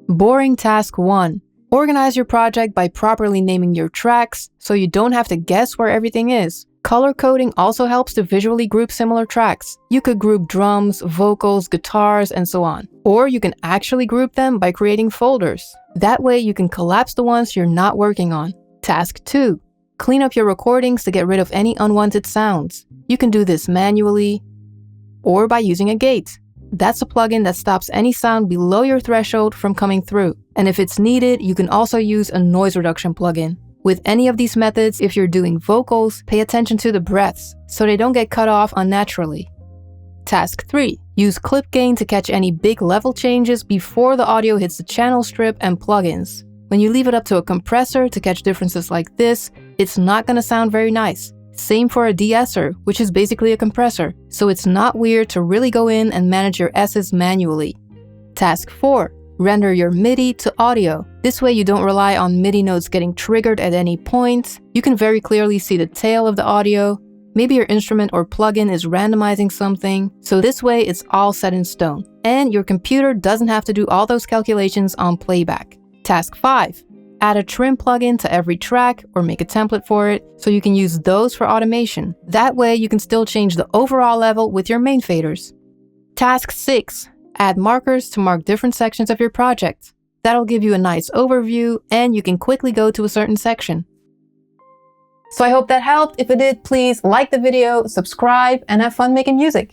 Boring task 1. Organize your project by properly naming your tracks so you don't have to guess where everything is. Color coding also helps to visually group similar tracks. You could group drums, vocals, guitars, and so on. Or you can actually group them by creating folders. That way you can collapse the ones you're not working on. Task 2. Clean up your recordings to get rid of any unwanted sounds. You can do this manually or by using a gate. That's a plugin that stops any sound below your threshold from coming through. And if it's needed, you can also use a noise reduction plugin. With any of these methods, if you're doing vocals, pay attention to the breaths so they don't get cut off unnaturally. Task 3. Use clip gain to catch any big level changes before the audio hits the channel strip and plugins. When you leave it up to a compressor to catch differences like this, it's not gonna sound very nice. Same for a de-esser, which is basically a compressor, so it's not weird to really go in and manage your S's manually. Task 4. Render your MIDI to audio. This way you don't rely on MIDI notes getting triggered at any point. You can very clearly see the tail of the audio. Maybe your instrument or plugin is randomizing something, so this way it's all set in stone. And your computer doesn't have to do all those calculations on playback. Task 5. Add a trim plugin to every track or make a template for it so you can use those for automation. That way you can still change the overall level with your main faders. Task 6. Add markers to mark different sections of your project. That'll give you a nice overview and you can quickly go to a certain section. So I hope that helped. If it did, please like the video, subscribe, and have fun making music.